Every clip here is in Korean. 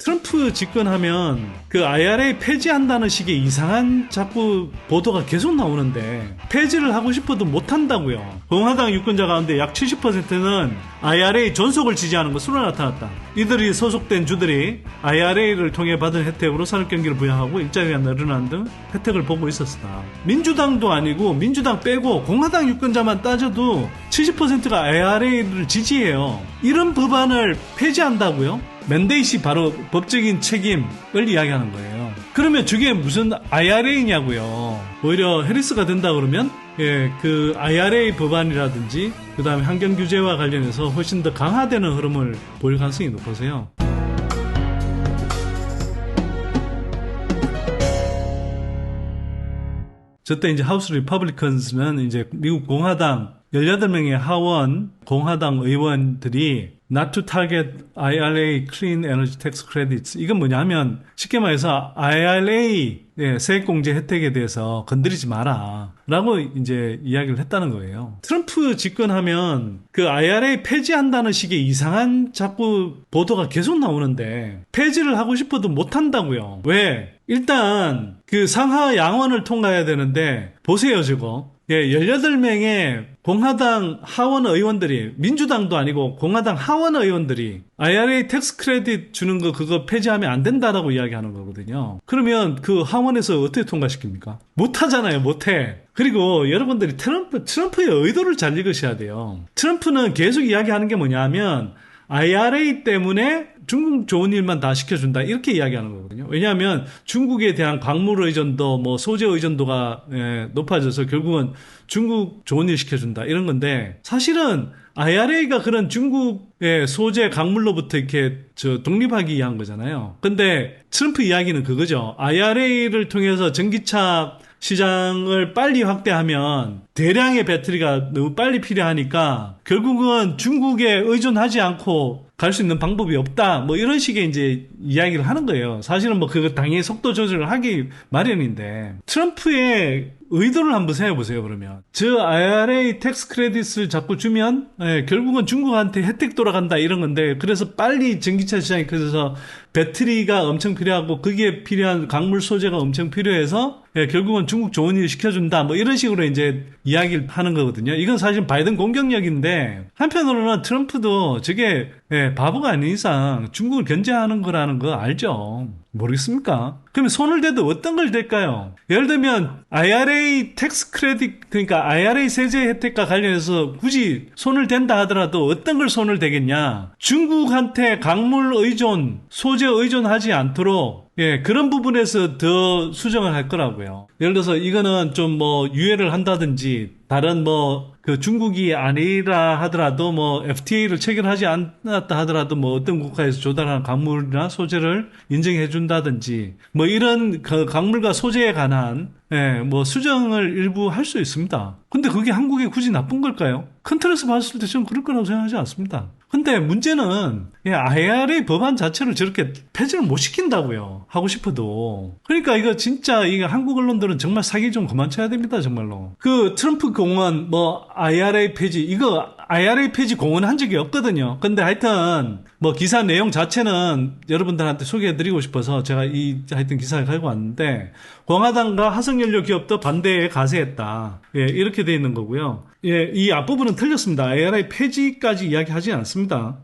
트럼프 집권하면 그 IRA 폐지한다는 식의 이상한 자꾸 보도가 계속 나오는데 폐지를 하고 싶어도 못한다고요. 공화당 유권자 가운데 약 70%는 IRA 존속을 지지하는 것으로 나타났다. 이들이 소속된 주들이 IRA를 통해 받은 혜택으로 산업경기를 부양하고 일자리가 늘어나는 등 혜택을 보고 있었다. 민주당도 아니고 민주당 빼고 공화당 유권자만 따져도 70%가 IRA를 지지해요. 이런 법안을 폐지한다고요? 맨데이시 바로 법적인 책임을 이야기하는 거예요. 그러면 저게 무슨 IRA냐고요. 오히려 해리스가 된다 그러면 그 IRA 법안이라든지 그 다음에 환경 규제와 관련해서 훨씬 더 강화되는 흐름을 보일 가능성이 높아서요. 저때 이제 하우스 리퍼블리컨스는 이제 미국 공화당 18명의 하원 공화당 의원들이 Not to target IRA Clean Energy Tax Credits. 이건 뭐냐면 쉽게 말해서 IRA 세액공제 혜택에 대해서 건드리지 마라 라고 이제 이야기를 했다는 거예요. 트럼프 집권하면 그 IRA 폐지한다는 식의 이상한 자꾸 보도가 계속 나오는데 폐지를 하고 싶어도 못한다고요. 왜? 일단 그 상하 양원을 통과해야 되는데 보세요 저거. 18명의 공화당 하원 의원들이 민주당도 아니고 공화당 하원 의원들이 IRA 텍스 크레딧 주는 거 그거 폐지하면 안 된다라고 이야기하는 거거든요. 그러면 그 하원에서 어떻게 통과시킵니까? 못하잖아요. 못해. 그리고 여러분들이 트럼프의 의도를 잘 읽으셔야 돼요. 트럼프는 계속 이야기하는 게 뭐냐면 IRA 때문에 중국 좋은 일만 다 시켜준다 이렇게 이야기하는 거거든요. 왜냐하면 중국에 대한 광물 의존도 뭐 소재 의존도가 높아져서 결국은 중국 좋은 일 시켜준다 이런 건데 사실은 IRA가 그런 중국의 소재 광물로부터 이렇게 독립하기 위한 거잖아요. 근데 트럼프 이야기는 그거죠. IRA를 통해서 전기차 시장을 빨리 확대하면 대량의 배터리가 너무 빨리 필요하니까 결국은 중국에 의존하지 않고 갈 수 있는 방법이 없다. 뭐 이런 식의 이제 이야기를 하는 거예요. 사실은 뭐 그거 당연히 속도 조절을 하기 마련인데 트럼프의 의도를 한번 생각해 보세요. 그러면 저 IRA 텍스 크레딧을 자꾸 주면 결국은 중국한테 혜택 돌아간다 이런 건데 그래서 빨리 전기차 시장이 커져서 배터리가 엄청 필요하고 거기에 필요한 광물 소재가 엄청 필요해서 결국은 중국 좋은 일 시켜준다 뭐 이런 식으로 이제 이야기를 하는 거거든요. 이건 사실 바이든 공격력인데 한편으로는 트럼프도 저게 바보가 아닌 이상 중국을 견제하는 거라는 거 알죠? 모르겠습니까? 그러면 손을 대도 어떤 걸 댈까요? 예를 들면 IRA 텍스 크레딧 그러니까 IRA 세제 혜택과 관련해서 굳이 손을 댄다 하더라도 어떤 걸 손을 대겠냐? 중국한테 광물 의존, 소재 의존하지 않도록 그런 부분에서 더 수정을 할 거라고요. 예를 들어서 이거는 좀 뭐 유예를 한다든지 다른 뭐 그 중국이 아니라 하더라도 뭐 FTA를 체결하지 않았다 하더라도 뭐 어떤 국가에서 조달하는 광물이나 소재를 인정해 준다든지 뭐 이런 그 광물과 소재에 관한 뭐 수정을 일부 할 수 있습니다. 근데 그게 한국에 굳이 나쁜 걸까요? 큰 틀에서 봤을 때 저는 그럴 거라고 생각하지 않습니다. 근데 문제는 IRA 법안 자체를 저렇게 폐지를 못 시킨다고요. 하고 싶어도. 그러니까 이거 진짜 이거 한국 언론들은 정말 사기 좀 그만 쳐야 됩니다. 정말로. 그 트럼프 공원 뭐 IRA 폐지 이거 IRA 폐지 공언한 적이 없거든요. 근데 하여튼 뭐 기사 내용 자체는 여러분들한테 소개해드리고 싶어서 제가 하여튼 기사를 가지고 왔는데 공화당과 화석연료 기업도 반대에 가세했다. 이렇게 돼 있는 거고요. 이 앞부분은 틀렸습니다. IRA 폐지까지 이야기하지 않습니다.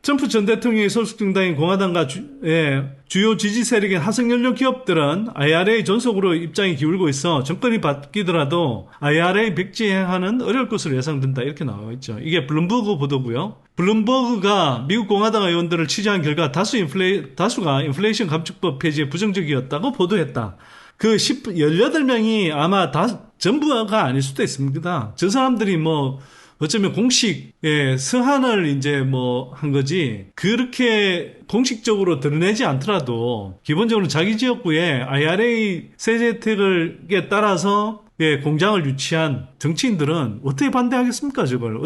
트럼프 전 대통령의 소속 정당인 공화당과 주요 지지 세력인 화석연료 기업들은 IRA 존속으로 입장이 기울고 있어 정권이 바뀌더라도 IRA 백지행하는 어려울 것으로 예상된다. 이렇게 나와 있죠. 이게 블룸버그 보도고요. 블룸버그가 미국 공화당 의원들을 취재한 결과 다수가 인플레이션 감축법 폐지에 부정적이었다고 보도했다. 그 18명이 아마 전부가 아닐 수도 있습니다. 저 사람들이 뭐 어쩌면 공식 서한을 이제 뭐 한 거지 그렇게 공식적으로 드러내지 않더라도 기본적으로 자기 지역구에 IRA 세제 혜택에 따라서 공장을 유치한 정치인들은 어떻게 반대하겠습니까? 저걸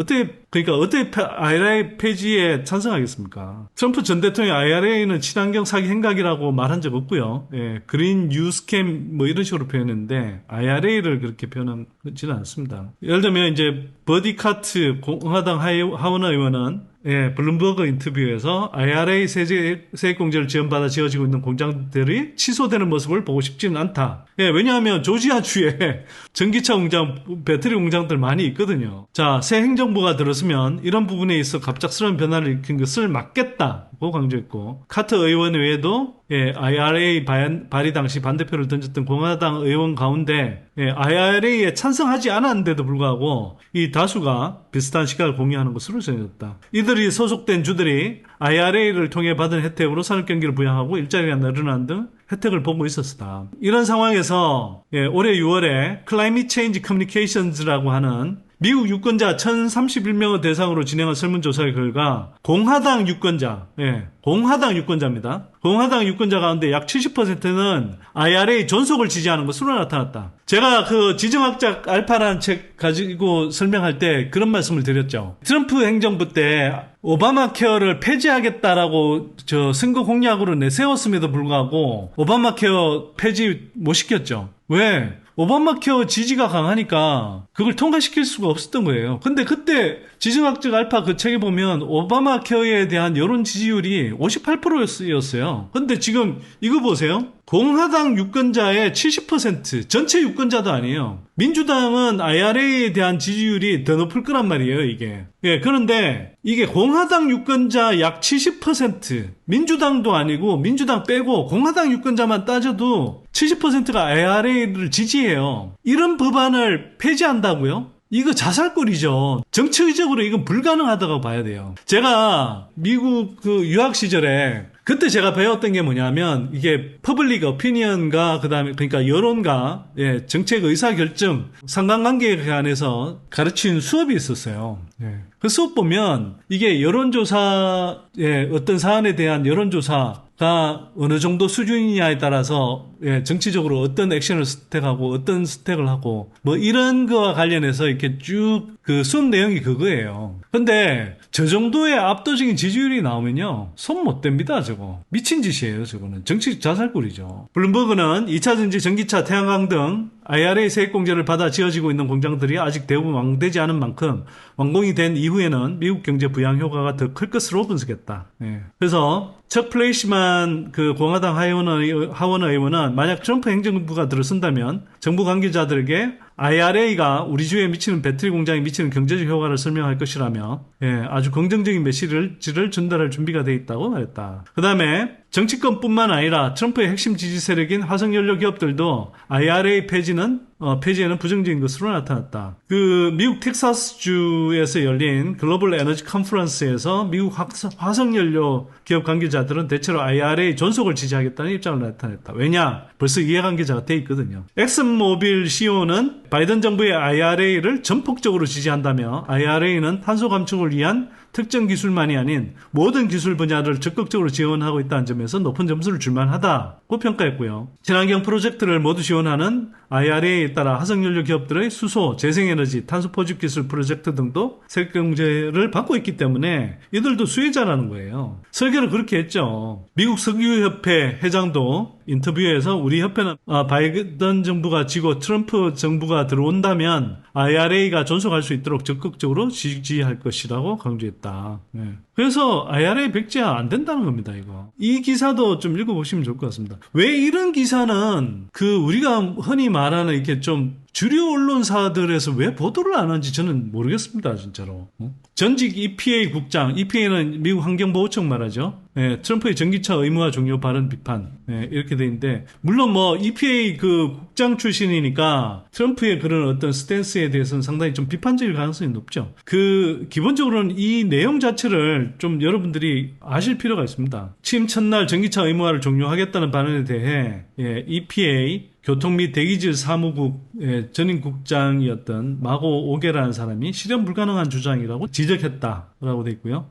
그러니까 어떻게 IRA 폐지에 찬성하겠습니까? 트럼프 전 대통령이 IRA는 친환경 사기 행각이라고 말한 적 없고요. 그린 뉴 스캠 뭐 이런 식으로 표현했는데 IRA를 그렇게 표현하지는 않습니다. 예를 들면 이제 버디 카트 공화당 하원 의원은 예, 블룸버그 인터뷰에서 IRA 세액공제를 지원받아 지어지고 있는 공장들이 취소되는 모습을 보고 싶지는 않다. 예, 왜냐하면 조지아주에 전기차 공장, 배터리 공장들 많이 있거든요. 자, 새 행정부가 들었으면 이런 부분에 있어 갑작스러운 변화를 일으킨 것을 막겠다고 강조했고, 카터 의원 외에도 IRA 발의 당시 반대표를 던졌던 공화당 의원 가운데 IRA에 찬성하지 않았는데도 불구하고 이 다수가 비슷한 시각을 공유하는 것으로 전해졌다. 이들이 소속된 주들이 IRA를 통해 받은 혜택으로 산업 경기를 부양하고 일자리가 늘어난 등 혜택을 보고 있었다. 이런 상황에서 올해 6월에 Climate Change Communications라고 하는 미국 유권자 1031명을 대상으로 진행한 설문조사의 결과 공화당 유권자입니다. 공화당 유권자 가운데 약 70%는 IRA 존속을 지지하는 것으로 나타났다. 제가 그 지정학적 알파라는 책 가지고 설명할 때 그런 말씀을 드렸죠. 트럼프 행정부 때 오바마 케어를 폐지하겠다라고 선거 공약으로 내세웠음에도 불구하고 오바마 케어 폐지 못 시켰죠. 왜? 오바마 케어 지지가 강하니까 그걸 통과시킬 수가 없었던 거예요. 근데 그때 지정학적 알파 그 책에 보면 오바마 케어에 대한 여론 지지율이 58%였어요. 근데 지금 이거 보세요. 공화당 유권자의 70%, 전체 유권자도 아니에요. 민주당은 IRA에 대한 지지율이 더 높을 거란 말이에요, 이게. 예, 그런데 이게 공화당 유권자 약 70%, 민주당도 아니고 민주당 빼고 공화당 유권자만 따져도 70%가 IRA를 지지해요. 이런 법안을 폐지한다고요? 이거 자살골이죠. 정치적으로 이건 불가능하다고 봐야 돼요. 제가 미국 그 유학 시절에 그때 제가 배웠던 게 뭐냐면 이게 퍼블릭 오피니언과 그다음에 그러니까 여론과 정책 의사 결정 상관관계에 관해서 가르친 수업이 있었어요. 그 수업 보면 이게 여론조사의 어떤 사안에 대한 여론조사가 어느 정도 수준이냐에 따라서 정치적으로 어떤 액션을 스택하고 어떤 스택을 하고 뭐 이런 거와 관련해서 이렇게 쭉 그 수업 내용이 그거예요. 근데 저 정도의 압도적인 지지율이 나오면요 손 못 댑니다. 저거 미친 짓이에요. 저거는 정치 자살골이죠. 블룸버그는 2차 전지, 전기차, 태양광 등 IRA 세액공제를 받아 지어지고 있는 공장들이 아직 대부분 완공되지 않은 만큼 완공이 된 이후에는 미국 경제 부양 효과가 더 클 것으로 분석했다. 그래서 척 플레이시만 그 공화당 하원 의원은 만약 트럼프 행정부가 들어선다면 정부 관계자들에게 IRA가 우리 주에 미치는 배터리 공장에 미치는 경제적 효과를 설명할 것이라며 아주 긍정적인 메시지를 전달할 준비가 돼 있다고 말했다. 그 다음에 정치권뿐만 아니라 트럼프의 핵심 지지 세력인 화석연료 기업들도 IRA 폐지에는 부정적인 것으로 나타났다. 그 미국 텍사스주에서 열린 글로벌 에너지 컨퍼런스에서 미국 화석연료 기업 관계자들은 대체로 IRA 존속을 지지하겠다는 입장을 나타냈다. 왜냐? 벌써 이해관계자가 돼 있거든요. 엑슨모빌 CEO는 바이든 정부의 IRA를 전폭적으로 지지한다며 IRA는 탄소 감축을 위한 특정 기술만이 아닌 모든 기술 분야를 적극적으로 지원하고 있다는 점에서 높은 점수를 줄만하다고 평가했고요. 친환경 프로젝트를 모두 지원하는 IRA에 따라 화석연료 기업들의 수소, 재생에너지, 탄소 포집 기술 프로젝트 등도 세액공제를 받고 있기 때문에 이들도 수혜자라는 거예요. 설계를 그렇게 했죠. 미국 석유협회 회장도 인터뷰에서 우리 협회는 바이든 정부가 지고 트럼프 정부가 들어온다면 IRA가 존속할 수 있도록 적극적으로 지지할 것이라고 강조했다. 그래서 IRA 백지화 안 된다는 겁니다, 이거. 이 기사도 좀 읽어보시면 좋을 것 같습니다. 왜 이런 기사는 우리가 흔히 말하는 이렇게 좀 주류 언론사들에서 왜 보도를 안 하는지 저는 모르겠습니다, 진짜로. 전직 EPA 국장, EPA는 미국 환경보호청 말하죠. 트럼프의 전기차 의무화 종료 발언 비판, 이렇게 돼 있는데, 물론 EPA 그 국장 출신이니까 트럼프의 그런 어떤 스탠스에 대해서는 상당히 좀 비판적일 가능성이 높죠. 기본적으로는 이 내용 자체를 좀 여러분들이 아실 필요가 있습니다. 취임 첫날 전기차 의무화를 종료하겠다는 발언에 대해, EPA 교통 및 대기질 사무국 전임 국장이었던 마고 오게라는 사람이 실현 불가능한 주장이라고 지적했다라고 돼 있고요.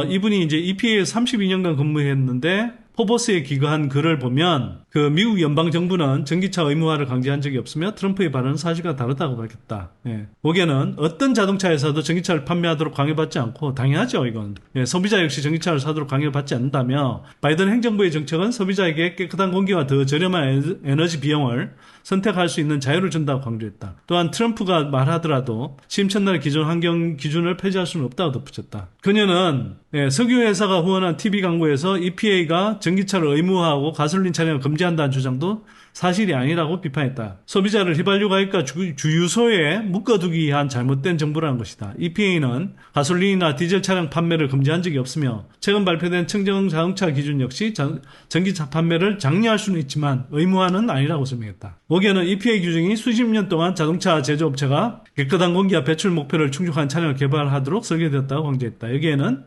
이분이 이제 EPA에 32년간 근무했는데 포버스에 기거한 글을 보면 그 미국 연방 정부는 전기차 의무화를 강제한 적이 없으며 트럼프의 발언은 사실과 다르다고 밝혔다. 예. 보기에는 어떤 자동차 회사도 전기차를 판매하도록 강요받지 않고 당연하죠, 이건. 예, 소비자 역시 전기차를 사도록 강요받지 않는다며 바이든 행정부의 정책은 소비자에게 깨끗한 공기와 더 저렴한 에너지 비용을 선택할 수 있는 자유를 준다고 강조했다. 또한 트럼프가 말하더라도 취임 첫날 기존 환경 기준을 폐지할 수는 없다고 덧붙였다. 그녀는 석유회사가 후원한 TV 광고에서 EPA가 전기차를 의무화하고 가솔린 차량을 금지한다는 주장도 사실이 아니라고 비판했다. 소비자를 휘발유 가격과 주유소에 묶어두기 위한 잘못된 정보라는 것이다. EPA는 가솔린이나 디젤 차량 판매를 금지한 적이 없으며 최근 발표된 청정 자동차 기준 역시 전기차 판매를 장려할 수는 있지만 의무화는 아니라고 설명했다. 보기에는 EPA 규정이 수십 년 동안 자동차 제조업체가 깨끗한 공기와 배출 목표를 충족한 차량을 개발하도록 설계되었다고 강조했다. 여기에는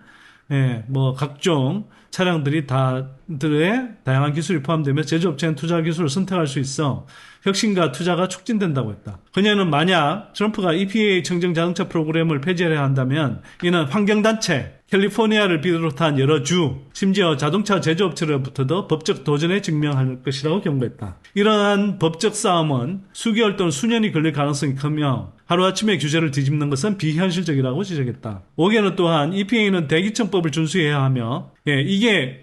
각종 차량들의 다양한 기술이 포함되며 제조업체는 투자 기술을 선택할 수 있어 혁신과 투자가 촉진된다고 했다. 그녀는 만약 트럼프가 EPA 청정 자동차 프로그램을 폐지하려 한다면 이는 환경단체, 캘리포니아를 비롯한 여러 주, 심지어 자동차 제조업체로부터도 법적 도전에 직면할 것이라고 경고했다. 이러한 법적 싸움은 수개월 또는 수년이 걸릴 가능성이 크며 하루아침에 규제를 뒤집는 것은 비현실적이라고 지적했다. 5개는 또한 EPA는 대기청법을 준수해야 하며 이게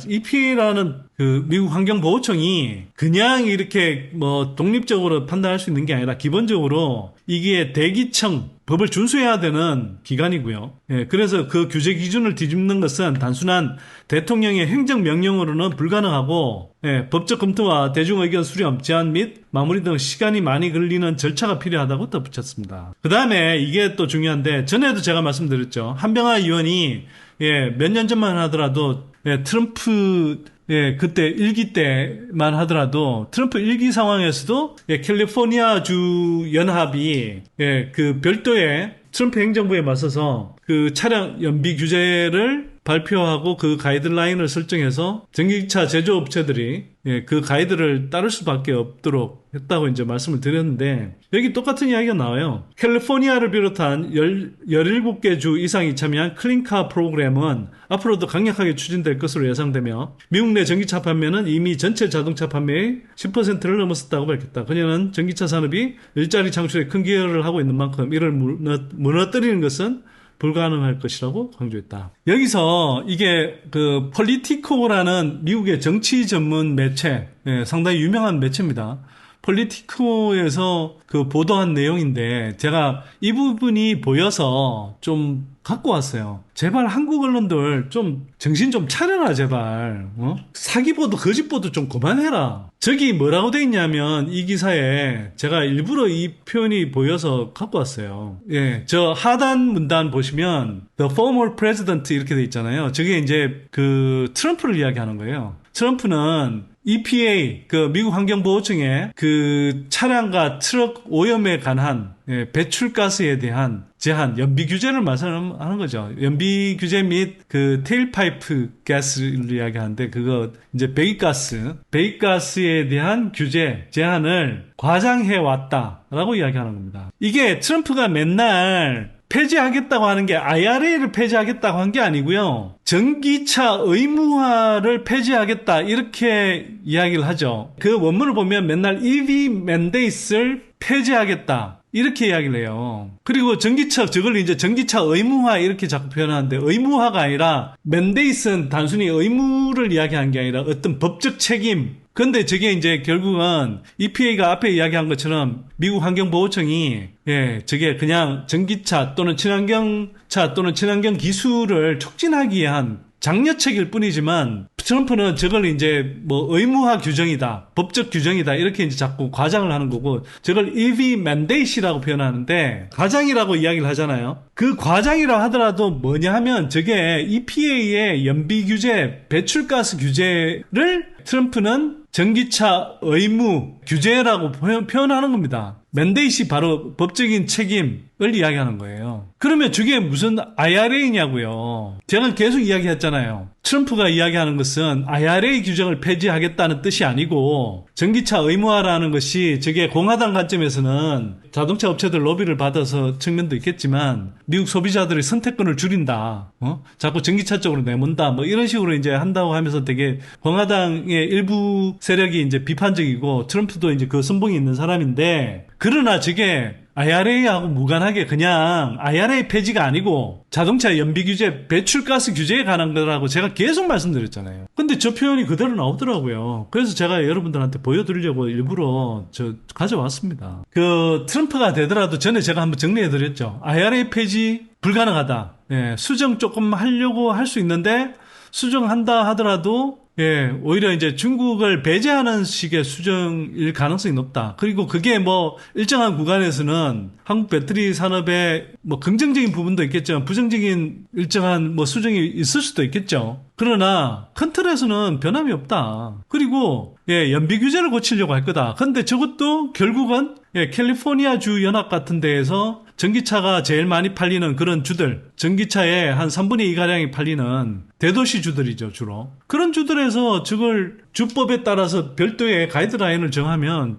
EPA라는 그 미국 환경보호청이 그냥 이렇게 독립적으로 판단할 수 있는 게 아니라 기본적으로 이게 대기청 법을 준수해야 되는 기관이고요. 그래서 그 규제 기준을 뒤집는 것은 단순한 대통령의 행정명령으로는 불가능하고 법적 검토와 대중의견 수렴, 제안 및 마무리 등 시간이 많이 걸리는 절차가 필요하다고 덧붙였습니다. 그 다음에 이게 또 중요한데 전에도 제가 말씀드렸죠. 한병화 의원이 몇 년 전만 하더라도 트럼프 그때 1기 때만 하더라도 트럼프 1기 상황에서도 캘리포니아 주 연합이 그 별도의 트럼프 행정부에 맞서서 그 차량 연비 규제를 발표하고 그 가이드라인을 설정해서 전기차 제조업체들이 그 가이드를 따를 수밖에 없도록 했다고 이제 말씀을 드렸는데 여기 똑같은 이야기가 나와요. 캘리포니아를 비롯한 17개 주 이상이 참여한 클린카 프로그램은 앞으로도 강력하게 추진될 것으로 예상되며 미국 내 전기차 판매는 이미 전체 자동차 판매의 10%를 넘었다고 밝혔다. 그녀는 전기차 산업이 일자리 창출에 큰 기여를 하고 있는 만큼 이를 무너뜨리는 것은 불가능할 것이라고 강조했다. 여기서 이게 그 폴리티코라는 미국의 정치 전문 매체, 상당히 유명한 매체입니다. 폴리티코에서 그 보도한 내용인데 제가 이 부분이 보여서 좀 갖고 왔어요. 제발 한국 언론들 좀 정신 좀 차려라 제발. 사기보도 거짓보도 좀 그만해라. 저기 뭐라고 돼 있냐면 이 기사에 제가 일부러 이 표현이 보여서 갖고 왔어요. 저 하단 문단 보시면 The former president 이렇게 돼 있잖아요. 저게 이제 그 트럼프를 이야기하는 거예요. 트럼프는 EPA, 그 미국 환경보호청의 그 차량과 트럭 오염에 관한 배출가스에 대한 제한, 연비 규제를 말씀하는 거죠. 연비 규제 및 그 테일파이프 가스를 이야기하는데 그거 이제 배기가스에 대한 규제, 제한을 과장해 왔다라고 이야기하는 겁니다. 이게 트럼프가 맨날 폐지하겠다고 하는 게 IRA를 폐지하겠다고 한 게 아니고요. 전기차 의무화를 폐지하겠다 이렇게 이야기를 하죠. 그 원문을 보면 맨날 EV mandates를 폐지하겠다 이렇게 이야기를 해요. 그리고 저걸 이제 전기차 의무화 이렇게 자꾸 표현하는데 의무화가 아니라 mandates는 단순히 의무를 이야기한 게 아니라 어떤 법적 책임. 근데 저게 이제 결국은 EPA가 앞에 이야기한 것처럼 미국 환경보호청이 저게 그냥 전기차 또는 친환경차 또는 친환경 기술을 촉진하기 위한 장려책일 뿐이지만 트럼프는 저걸 이제 의무화 규정이다, 법적 규정이다 이렇게 이제 자꾸 과장을 하는 거고 저걸 EV mandate이라고 표현하는데 과장이라고 이야기를 하잖아요. 그 과장이라고 하더라도 뭐냐 하면 저게 EPA의 연비 규제, 배출가스 규제를 트럼프는 전기차 의무 규제라고 표현하는 겁니다. 맨데이시 바로 법적인 책임. 이야기하는 거예요. 그러면 저게 무슨 IRA냐고요. 제가 계속 이야기했잖아요. 트럼프가 이야기하는 것은 IRA 규정을 폐지하겠다는 뜻이 아니고 전기차 의무화라는 것이 저게 공화당 관점에서는 자동차 업체들 로비를 받아서 측면도 있겠지만 미국 소비자들의 선택권을 줄인다. 자꾸 전기차 쪽으로 내몬다. 뭐 이런 식으로 이제 한다고 하면서 되게 공화당의 일부 세력이 이제 비판적이고 트럼프도 이제 그 선봉이 있는 사람인데 그러나 저게 IRA하고 무관하게 그냥 IRA 폐지가 아니고 자동차 연비 규제, 배출가스 규제에 관한 거라고 제가 계속 말씀드렸잖아요. 근데 저 표현이 그대로 나오더라고요. 그래서 제가 여러분들한테 보여드리려고 일부러 가져왔습니다. 그 트럼프가 되더라도 전에 제가 한번 정리해드렸죠. IRA 폐지 불가능하다. 예, 수정 조금 하려고 할 수 있는데 수정한다 하더라도 오히려 이제 중국을 배제하는 식의 수정일 가능성이 높다. 그리고 그게 뭐 일정한 구간에서는 한국 배터리 산업에 뭐 긍정적인 부분도 있겠지만 부정적인 일정한 뭐 수정이 있을 수도 있겠죠. 그러나 큰 틀에서는 변함이 없다. 그리고 연비 규제를 고치려고 할 거다. 근데 저것도 결국은 캘리포니아 주 연합 같은 데에서 전기차가 제일 많이 팔리는 그런 주들, 전기차의 한 3분의 2가량이 팔리는 대도시 주들이죠, 주로. 그런 주들에서 저걸 주법에 따라서 별도의 가이드라인을 정하면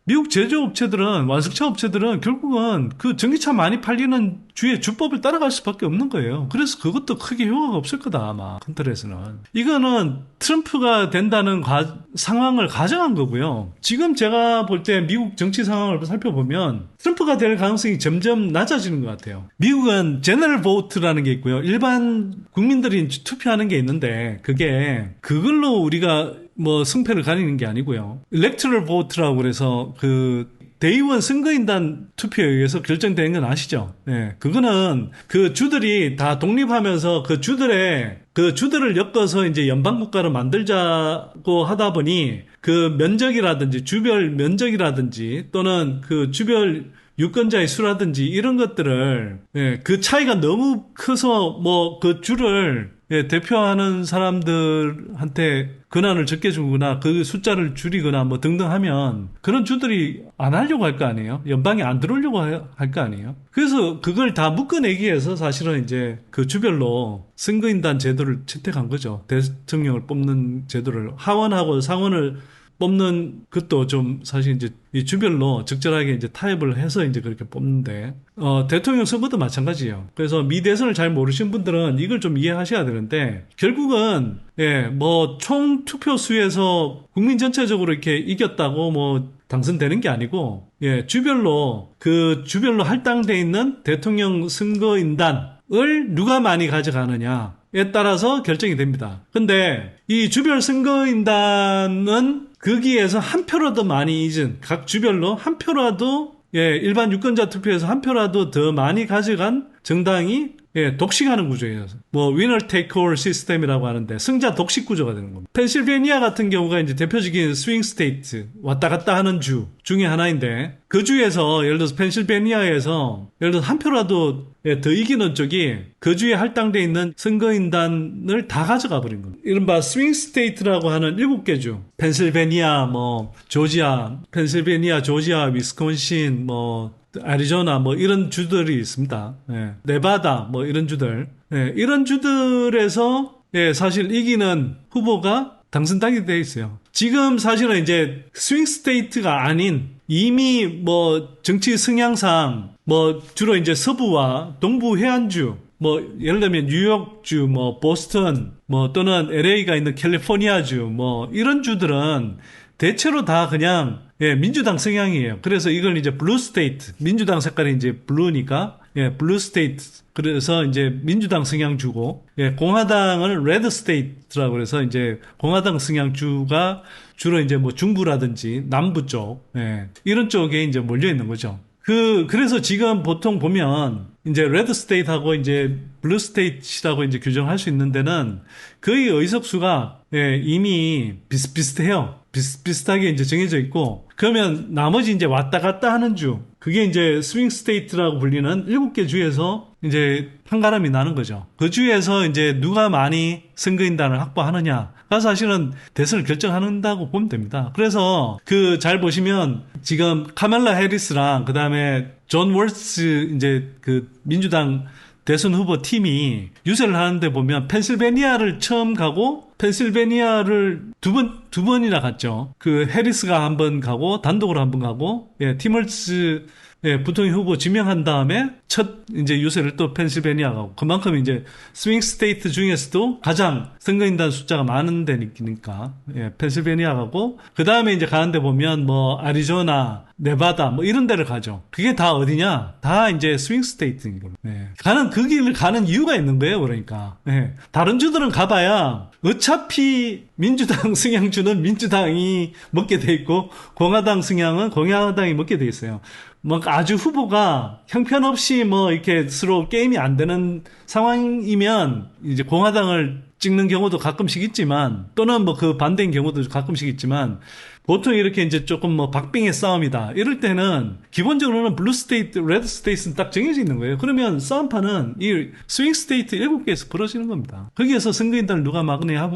미국 제조업체들은, 완성차 업체들은 결국은 그 전기차 많이 팔리는 주의 주법을 따라갈 수밖에 없는 거예요. 그래서 그것도 크게 효과가 없을 거다, 아마. 큰 틀에서는. 이거는 트럼프가 된다는 상황을 가정한 거고요. 지금 제가 볼 때 미국 정치 상황을 살펴보면 트럼프가 될 가능성이 점점 낮아지는 것 같아요. 미국은 제너럴 보트라는 게 있고요. 일반 국민들이 투표하는 게 있는데 그걸로 우리가 뭐 승패를 가리는 게 아니고요. 일렉트럴 보트라고 그래서 대의원 선거인단 투표에 의해서 결정되는 건 아시죠? 그거는 그 주들이 다 독립하면서 그 주들을 엮어서 이제 연방국가를 만들자고 하다 보니 그 면적이라든지 주별 면적이라든지 또는 그 주별 유권자의 수라든지 이런 것들을 그 차이가 너무 커서 뭐 그 주를 대표하는 사람들한테 권한을 적게 주거나 그 숫자를 줄이거나 뭐 등등 하면 그런 주들이 안 하려고 할 거 아니에요? 연방에 안 들어오려고 할 거 아니에요? 그래서 그걸 다 묶어내기 위해서 사실은 이제 그 주별로 선거인단 제도를 채택한 거죠. 대통령을 뽑는 제도를 하원하고 상원을 뽑는 것도 좀 사실 이제 이 주별로 적절하게 이제 타협을 해서 이제 그렇게 뽑는데 대통령 선거도 마찬가지예요. 그래서 미 대선을 잘 모르신 분들은 이걸 좀 이해하셔야 되는데 결국은 뭐 총 투표 수에서 국민 전체적으로 이렇게 이겼다고 뭐 당선되는 게 아니고 주별로 할당돼 있는 대통령 선거인단을 누가 많이 가져가느냐에 따라서 결정이 됩니다. 근데 이 주별 선거인단은 거기에서 한 표라도 많이 잊은 각 주별로 한 표라도 일반 유권자 투표에서 한 표라도 더 많이 가져간 정당이 독식하는 구조예요. 뭐 위너 테이크 올 시스템이라고 하는데 승자 독식 구조가 되는 겁니다. 펜실베니아 같은 경우가 이제 대표적인 스윙 스테이트 왔다 갔다 하는 주 중에 하나인데 그 주에서 예를 들어서 펜실베니아에서 예를 들어서 한 표라도 더 이기는 쪽이 그 주에 할당돼 있는 선거인단을 다 가져가 버린 겁니다. 이른바 스윙 스테이트라고 하는 7개 주 펜실베니아, 뭐 조지아, 위스콘신, 뭐 애리조나 뭐 이런 주들이 있습니다. 네바다 뭐 이런 주들. 이런 주들에서 사실 이기는 후보가 당선되게 돼 있어요. 지금 사실은 이제 스윙 스테이트가 아닌 이미 뭐 정치 성향상 뭐 주로 이제 서부와 동부 해안주 뭐 예를 들면 뉴욕주, 뭐 보스턴, 뭐 또는 LA가 있는 캘리포니아주 뭐 이런 주들은 대체로 다 그냥 민주당 성향이에요. 그래서 이걸 이제 블루 스테이트, 민주당 색깔이 이제 블루니까 블루 스테이트. 그래서 이제 민주당 성향주고 공화당은 레드 스테이트라고 해서 이제 공화당 성향주가 주로 이제 뭐 중부라든지 남부 쪽 이런 쪽에 이제 몰려 있는 거죠. 그래서 지금 보통 보면 이제 레드 스테이트하고 이제 블루 스테이트라고 이제 규정할 수 있는 데는 거의 의석수가 이미 비슷비슷해요. 비슷비슷하게 이제 정해져 있고, 그러면 나머지 이제 왔다 갔다 하는 주, 그게 이제 스윙 스테이트라고 불리는 7개 주에서 이제 판가름이 나는 거죠. 그 주에서 이제 누가 많이 선거인단을 확보하느냐, 사실은 대선을 결정한다고 보면 됩니다. 그래서 그 잘 보시면 지금 카말라 해리스랑 그다음에 존 월스 이제 그 민주당 대선 후보 팀이 유세를 하는데 보면 펜실베니아를 처음 가고 펜실베니아를 두 번이나 갔죠. 그 해리스가 한 번 가고 단독으로 한 번 가고 팀월스 부통령 후보 지명한 다음에 첫 이제 유세를 또 펜실베니아 가고 그만큼 이제 스윙 스테이트 중에서도 가장 선거인단 숫자가 많은 데니까 펜실베니아 가고 그 다음에 이제 가는데 보면 뭐 아리조나, 네바다 뭐 이런 데를 가죠. 그게 다 어디냐? 다 이제 스윙 스테이트인 겁니다. 가는 그 길을 가는 이유가 있는 거예요. 그러니까 다른 주들은 가봐야 어차피 민주당 승양주는 민주당이 먹게 돼 있고 공화당 승양은 공화당이 먹게 돼 있어요. 뭐 아주 후보가 형편없이 뭐 이렇게 서로 게임이 안 되는 상황이면 이제 공화당을 찍는 경우도 가끔씩 있지만 또는 뭐 그 반대인 경우도 가끔씩 있지만 보통 이렇게 이제 조금 뭐 박빙의 싸움이다. 이럴 때는 기본적으로는 블루 스테이트, 레드 스테이트는 딱 정해져 있는 거예요. 그러면 싸움판은 이 스윙 스테이트 7개에서 벌어지는 겁니다. 거기에서 선거인단을 누가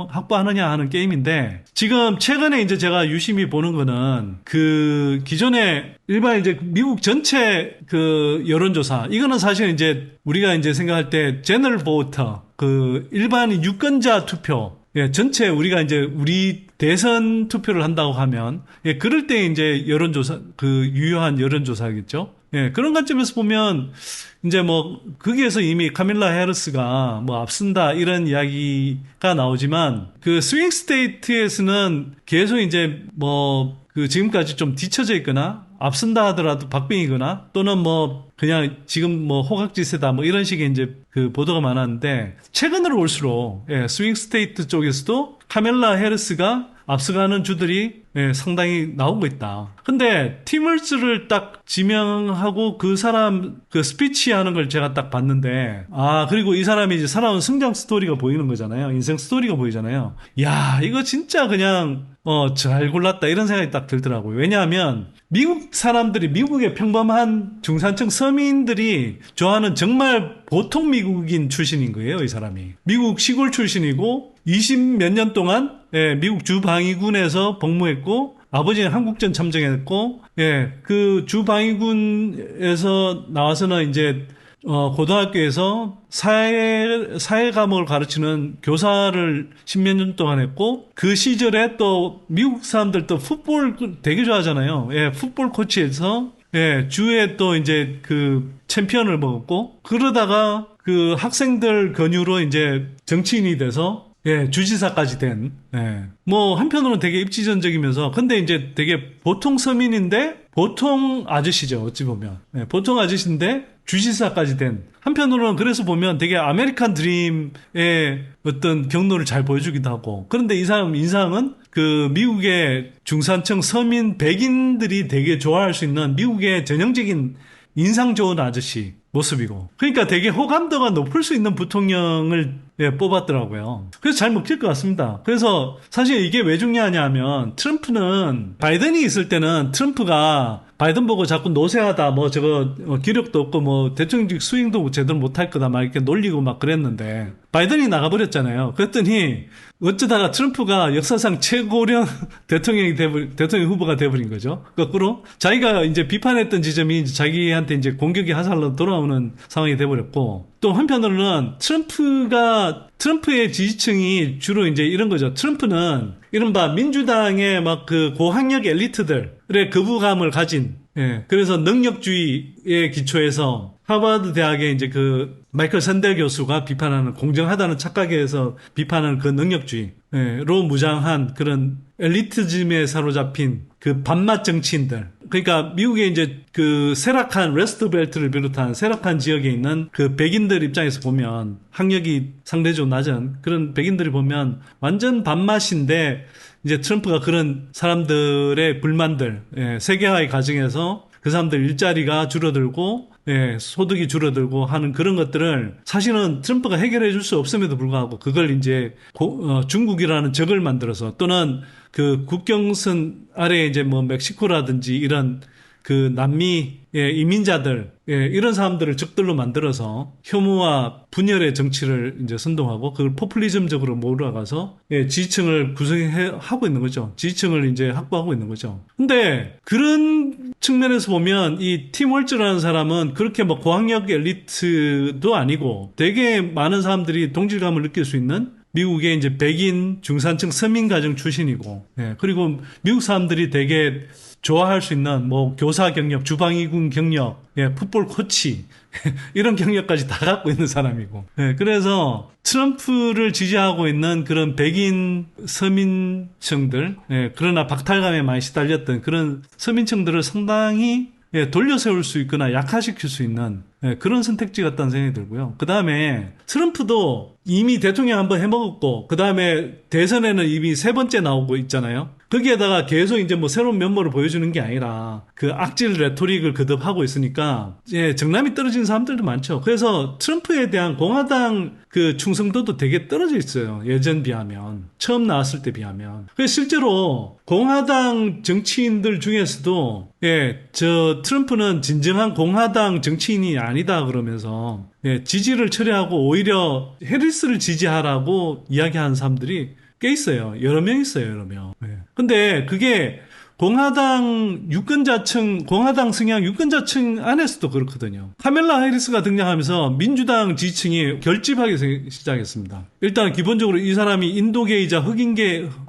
확보하느냐 하는 게임인데 지금 최근에 이제 제가 유심히 보는 거는 그 기존에 일반 이제 미국 전체 그 여론조사 이거는 사실 이제 우리가 이제 생각할 때 제너럴 보터 그 일반인 유권자 투표 전체 우리가 이제 우리 대선 투표를 한다고 하면 그럴 때 이제 여론조사 그 유효한 여론조사겠죠. 그런 관점에서 보면 이제 뭐 거기에서 이미 카밀라 해리스가 뭐 앞선다 이런 이야기가 나오지만 그 스윙 스테이트에서는 계속 이제 뭐 그 지금까지 좀 뒤처져 있거나 앞선다 하더라도 박빙이거나 또는 뭐 그냥 지금 뭐 호각지세다 뭐 이런 식의 이제 그 보도가 많았는데 최근으로 올수록 스윙 스테이트 쪽에서도 카밀라 해리스가 앞서가는 주들이 상당히 나오고 있다. 근데 팀월스를 딱 지명하고 그 사람 그 스피치 하는 걸 제가 딱 봤는데 그리고 이 사람이 이제 살아온 성장 스토리가 보이는 거잖아요. 인생 스토리가 보이잖아요. 야 이거 진짜 그냥 잘 골랐다 이런 생각이 딱 들더라고요. 왜냐하면 미국 사람들이 미국의 평범한 중산층 서민들이 좋아하는 정말 보통 미국인 출신인 거예요. 이 사람이 미국 시골 출신이고 20 몇 년 동안 미국 주방위군에서 복무했고 아버지는 한국전 참전했고 그 주방위군에서 나와서는 이제 고등학교에서 사회 과목을 가르치는 교사를 10몇 년 동안 했고 그 시절에 또 미국 사람들 또 풋볼 되게 좋아하잖아요. 풋볼 코치에서 주에 또 이제 그 챔피언을 먹었고 그러다가 그 학생들 권유로 이제 정치인이 돼서 주지사까지 된, 뭐, 한편으로는 되게 입지전적이면서, 근데 이제 되게 보통 서민인데, 보통 아저씨죠, 어찌 보면. 보통 아저씨인데, 주지사까지 된. 한편으로는 그래서 보면 되게 아메리칸 드림의 어떤 경로를 잘 보여주기도 하고. 그런데 이 사람 인상은 그 미국의 중산층 서민 백인들이 되게 좋아할 수 있는 미국의 전형적인 인상 좋은 아저씨 모습이고. 그러니까 되게 호감도가 높을 수 있는 부통령을 뽑았더라고요. 그래서 잘 먹힐 것 같습니다. 그래서 사실 이게 왜 중요하냐 하면 트럼프는 바이든이 있을 때는 트럼프가 바이든 보고 자꾸 노세하다 뭐 저거 기력도 없고 뭐 대통령직 수행도 제대로 못할 거다 막 이렇게 놀리고 막 그랬는데 바이든이 나가버렸잖아요. 그랬더니 어쩌다가 트럼프가 역사상 최고령 대통령 후보가 돼버린 거죠. 거꾸로 자기가 이제 비판했던 지점이 이제 자기한테 이제 공격이 화살로 돌아오는 상황이 돼버렸고 또 한편으로는 트럼프의 지지층이 주로 이제 이런 거죠. 트럼프는 이른바 민주당의 막 그 고학력 엘리트들의 거부감을 가진 그래서 능력주의의 기초에서 하버드 대학의 이제 그 마이클 샌델 교수가 비판하는 공정하다는 착각에서 비판하는 그 능력주의로 무장한 그런 엘리트즘에 사로잡힌 그 반맛 정치인들. 그러니까 미국의 이제 그 세락한 레스트벨트를 비롯한 세락한 지역에 있는 그 백인들 입장에서 보면 학력이 상대적으로 낮은 그런 백인들이 보면 완전 반맛인데 이제 트럼프가 그런 사람들의 불만들, 세계화의 과정에서 그 사람들 일자리가 줄어들고, 소득이 줄어들고 하는 그런 것들을 사실은 트럼프가 해결해 줄 수 없음에도 불구하고 그걸 이제 중국이라는 적을 만들어서 또는 그 국경선 아래에 이제 뭐 멕시코라든지 이런 그 남미 이민자들 이런 사람들을 적들로 만들어서 혐오와 분열의 정치를 이제 선동하고 그걸 포퓰리즘적으로 몰아가서 지지층을 구성하고 있는 거죠. 지지층을 이제 확보하고 있는 거죠. 근데 그런 측면에서 보면 이 팀 월즈라는 사람은 그렇게 뭐 고학력 엘리트도 아니고 되게 많은 사람들이 동질감을 느낄 수 있는 미국의 이제 백인 중산층 서민 가정 출신이고, 그리고 미국 사람들이 되게 좋아할 수 있는 뭐 교사 경력, 주방위군 경력, 풋볼 코치 이런 경력까지 다 갖고 있는 사람이고, 그래서 트럼프를 지지하고 있는 그런 백인 서민층들, 그러나 박탈감에 많이 시달렸던 그런 서민층들을 상당히 돌려 세울 수 있거나 약화시킬 수 있는 그런 선택지 같다는 생각이 들고요. 그 다음에 트럼프도 이미 대통령 한번 해먹었고, 그 다음에 대선에는 이미 세 번째 나오고 있잖아요. 거기에다가 계속 이제 뭐 새로운 면모를 보여주는 게 아니라 그 악질 레토릭을 거듭하고 있으니까 정남이 떨어지는 사람들도 많죠. 그래서 트럼프에 대한 공화당 그 충성도도 되게 떨어져 있어요. 예전 비하면. 처음 나왔을 때 비하면. 그래서 실제로 공화당 정치인들 중에서도 저 트럼프는 진정한 공화당 정치인이 아니다 그러면서 지지를 철회하고 오히려 해리스를 지지하라고 이야기하는 사람들이 꽤 있어요. 여러 명 있어요, 여러 명. 근데 그게 공화당 성향 유권자층 안에서도 그렇거든요. 카멜라 해리스가 등장하면서 민주당 지지층이 결집하기 시작했습니다. 일단 기본적으로 이 사람이 인도계이자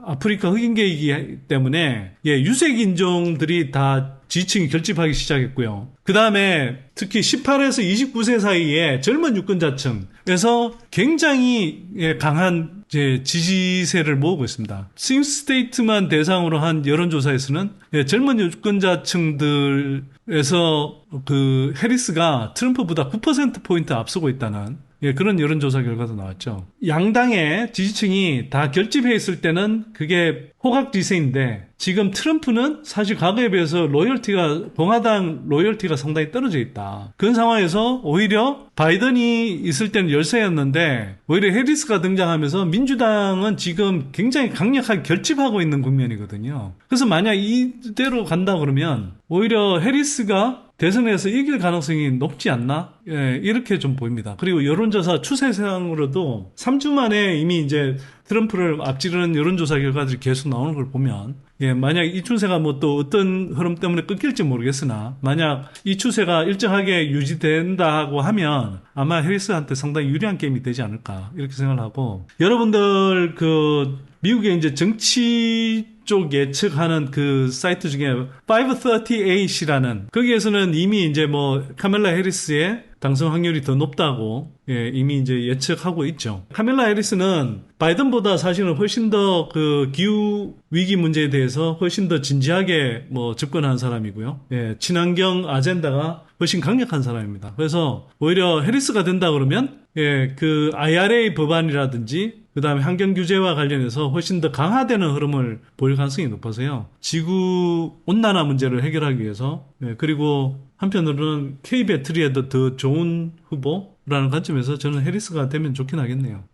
아프리카 흑인계이기 때문에 유색 인종들이 다 지지층이 결집하기 시작했고요. 그 다음에 특히 18에서 29세 사이에 젊은 유권자층에서 굉장히 강한 지지세를 모으고 있습니다. 스윙스테이트만 대상으로 한 여론조사에서는 젊은 유권자층들에서 그 해리스가 트럼프보다 9%포인트 앞서고 있다는 그런 여론조사 결과도 나왔죠. 양당의 지지층이 다 결집해 있을 때는 그게 호각지세인데 지금 트럼프는 사실 과거에 비해서 공화당 로열티가 상당히 떨어져 있다. 그런 상황에서 오히려 바이든이 있을 때는 열세였는데 오히려 해리스가 등장하면서 민주당은 지금 굉장히 강력하게 결집하고 있는 국면이거든요. 그래서 만약 이대로 간다 그러면 오히려 해리스가 대선에서 이길 가능성이 높지 않나? 이렇게 좀 보입니다. 그리고 여론조사 추세상으로도 3주 만에 이미 이제 트럼프를 앞지르는 여론조사 결과들이 계속 나오는 걸 보면 만약 이 추세가 뭐 또 어떤 흐름 때문에 끊길지 모르겠으나 만약 이 추세가 일정하게 유지된다고 하면 아마 해리스한테 상당히 유리한 게임이 되지 않을까 이렇게 생각을 하고 여러분들 그 미국의 이제 정치 쪽 예측하는 그 사이트 중에 538이라는 거기에서는 이미 이제 뭐 카멜라 해리스의 당선 확률이 더 높다고 이미 이제 예측하고 있죠. 카멜라 해리스는 바이든보다 사실은 훨씬 더 그 기후 위기 문제에 대해서 훨씬 더 진지하게 뭐 접근한 사람이고요. 친환경 아젠다가 훨씬 강력한 사람입니다. 그래서 오히려 해리스가 된다 그러면 그 IRA 법안이라든지 그 다음에 환경 규제와 관련해서 훨씬 더 강화되는 흐름을 보일 가능성이 높아서요. 지구 온난화 문제를 해결하기 위해서 그리고 한편으로는 K 배터리에도 더 좋은 후보라는 관점에서 저는 해리스가 되면 좋긴 하겠네요.